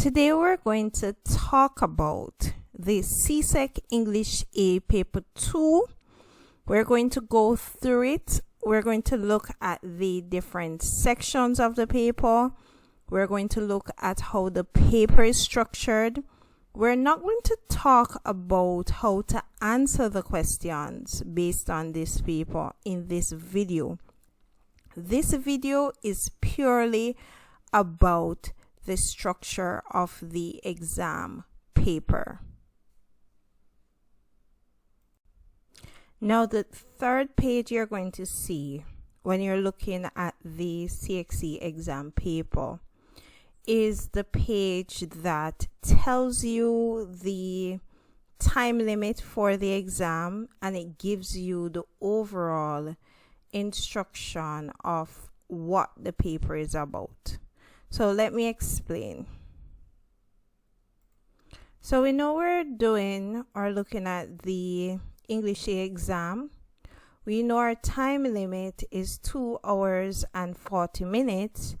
Today we're going to talk about the CSEC English A Paper 2. We're going to go through it. We're going to look at the different sections of the paper. We're going to look at how the paper is structured. We're not going to talk about how to answer the questions based on this paper in this video. This video is purely about the structure of the exam paper. Now, the third page you're going to see when you're looking at the CSEC exam paper is the page that tells you the time limit for the exam, and it gives you the overall instruction of what the paper is about. So let me explain. So we know we're doing or looking at the English A exam. We know our time limit is 2 hours and 40 minutes.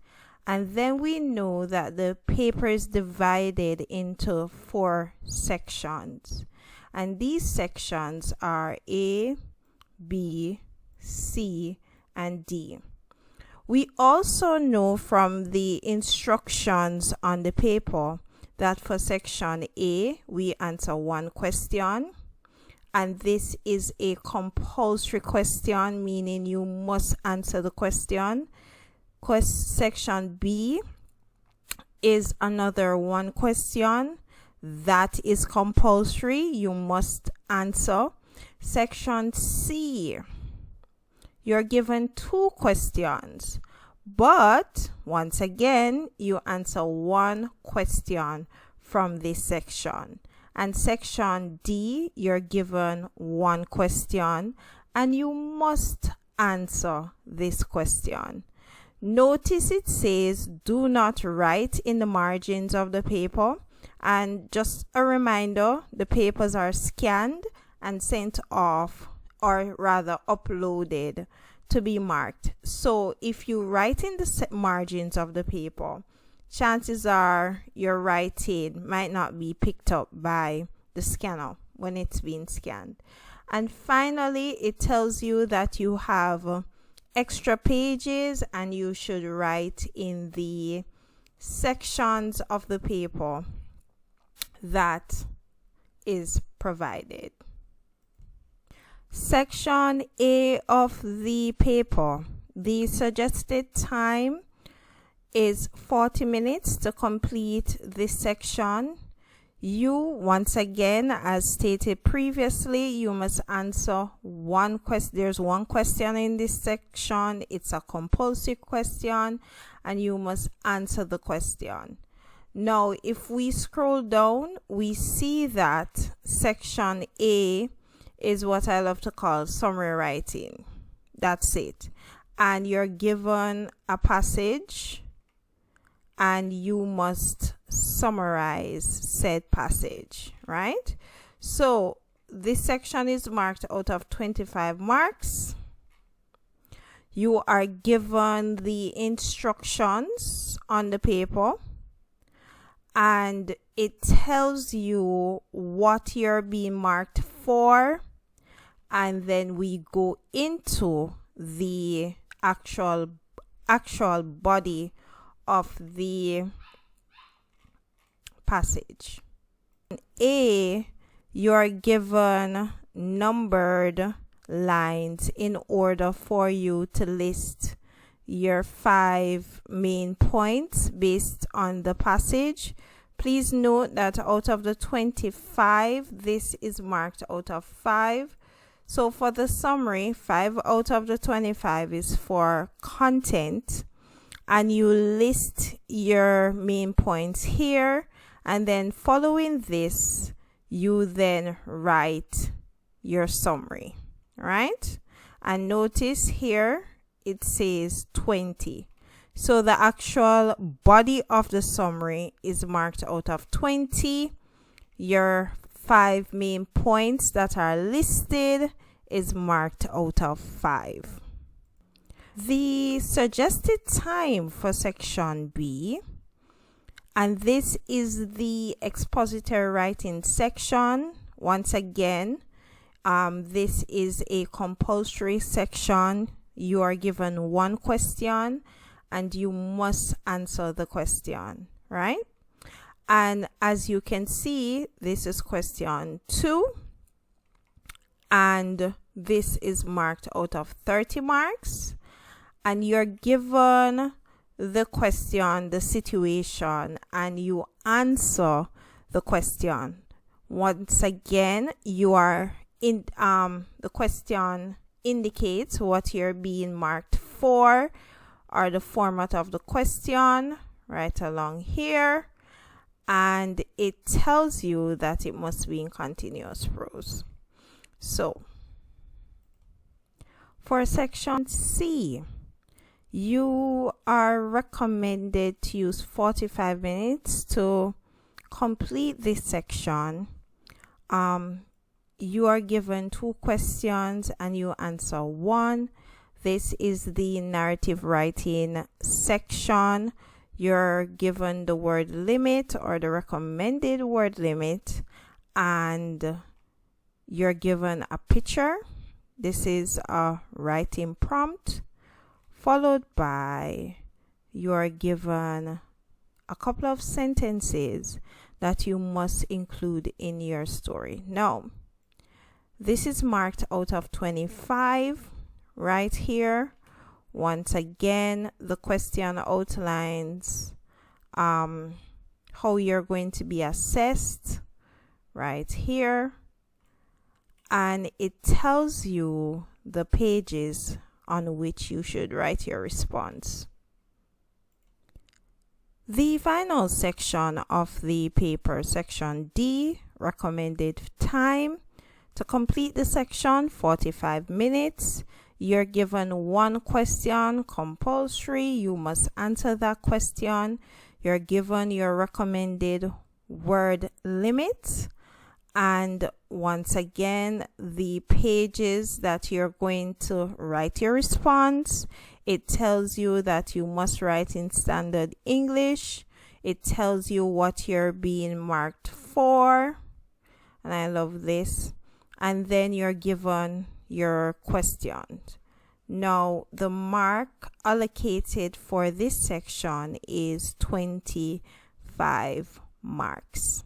And then we know that the paper is divided into 4 sections. And these sections are A, B, C, and D. We also know from the instructions on the paper that for section A, we answer 1 question. And this is a compulsory question, meaning you must answer the question. Section B is another 1 question that is compulsory, you must answer. Section C, you're given 2 questions, but once again you answer 1 question from this section. And section D, you're given 1 question and you must answer this question. Notice it says do not write in the margins of the paper, and just a reminder, the papers are scanned and sent off, or rather uploaded, to be marked. So if you write in the margins of the paper, chances are your writing might not be picked up by the scanner when it's being scanned. And finally, it tells you that you have extra pages and you should write in the sections of the paper that is provided. Section A of the paper, the suggested time is 40 minutes to complete this section. You, once again, as stated previously, you must answer 1 question. There's 1 question in this section. It's a compulsory question, and you must answer the question. Now, if we scroll down, we see that section A is what I love to call summary writing. That's it. And you're given a passage and you must summarize said passage, right? So this section is marked out of 25 marks. You are given the instructions on the paper, and it tells you what you're being marked for, and then we go into the actual body of the passage. A, you're given numbered lines in order for you to list your 5 main points based on the passage. Please note that out of the 25, this is marked out of 5. So for the summary, 5 out of the 25 is for content, and you list your main points here, and then following this, you then write your summary, right? And notice here, it says 20. So the actual body of the summary is marked out of 20. Your 5 main points that are listed is marked out of 5. The suggested time for section B And this is the expository writing section. Once again, this is a compulsory section. You are given one question and you must answer the question, right? And as you can see, this is question 2, and this is marked out of 30 marks, and you're given the question, the situation, and you answer the question. Once again, you are in the question indicates what you're being marked for, or the format of the question right along here, and it tells you that it must be in continuous prose. So for section C, you are recommended to use 45 minutes to complete this section. You are given 2 questions and you answer 1. This is the narrative writing section. You're given the word limit or the recommended word limit, and you're given a picture. This is a writing prompt, followed by you're given a couple of sentences that you must include in your story. Now, this is marked out of 25 right here. Once again, the question outlines how you're going to be assessed right here, and it tells you the pages on which you should write your response. The final section of the paper, section D, recommended time. To complete the section, 45 minutes. You're given 1 question, compulsory. You must answer that question. You're given your recommended word limit. And once again, the pages that you're going to write your response. It tells you that you must write in standard English. It tells you what you're being marked for. And I love this. And then you're given your questions. Now, the mark allocated for this section is 25 marks.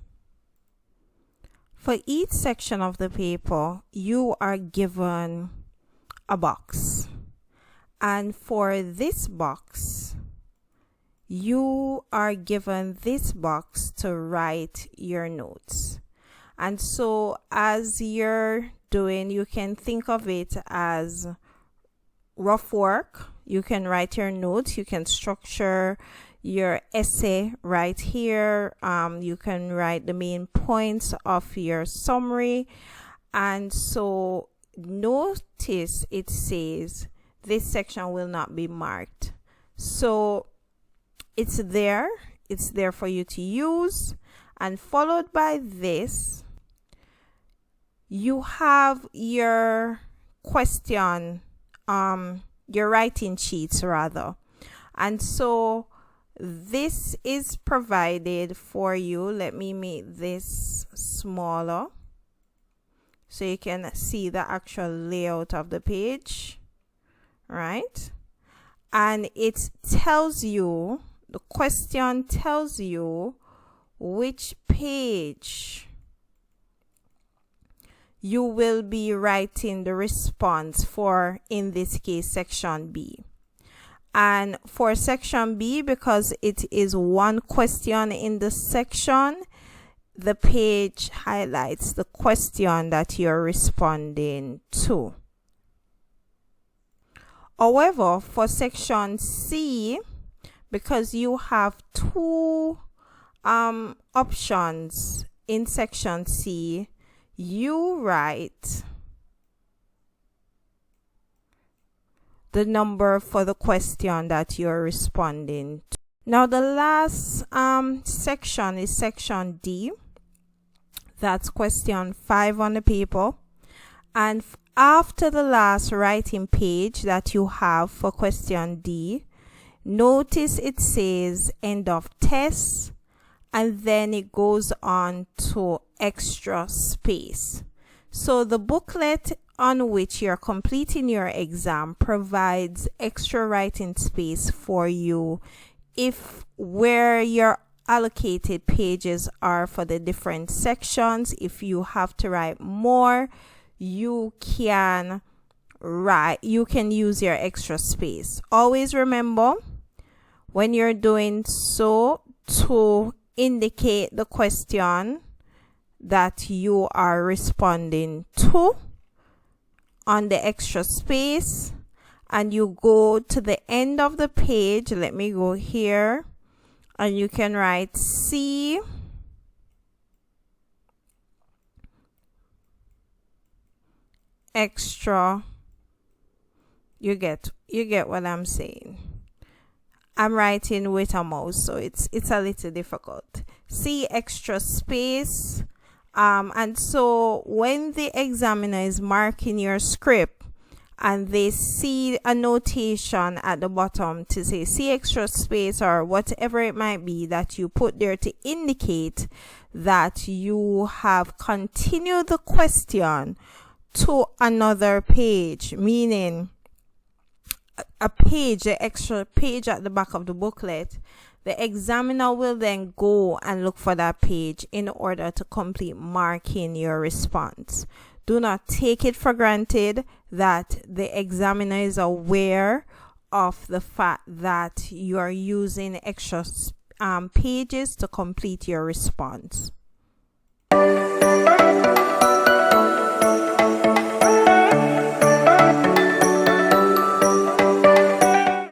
For each section of the paper, you are given a box. And for this box, you are given this box to write your notes. And so as you're doing, you can think of it as rough work. You can write your notes. You can structure your essay right here. You can write the main points of your summary. And so notice it says this section will not be marked. So it's there for you to use. And followed by this, you have your question, your writing sheets rather. And so this is provided for you. Let me make this smaller so you can see the actual layout of the page, right? And it tells you, the question tells you which page you will be writing the response for, in this case, section B. And for section B, because it is 1 question in the section, the page highlights the question that you're responding to. However, for section C, because you have 2 options in section C, you write the number for the question that you're responding to. Now the last section is section D. That's question 5 on the paper. And after the last writing page that you have for question D, notice it says end of test, and then it goes on to extra space. So the booklet on which you're completing your exam provides extra writing space for you if where your allocated pages are for the different sections. If you have to write more, you can use your extra space. Always remember when you're doing so to indicate the question that you are responding to on the extra space, and you go to the end of the page. Let me go here, and you can write C extra. You get what I'm saying. I'm writing with a mouse, so it's a little difficult. C extra space. And so when the examiner is marking your script and they see a notation at the bottom to say C extra space or whatever it might be that you put there to indicate that you have continued the question to another page, meaning a page, the extra page at the back of the booklet, the examiner will then go and look for that page in order to complete marking your response. Do not take it for granted that the examiner is aware of the fact that you are using extra pages to complete your response.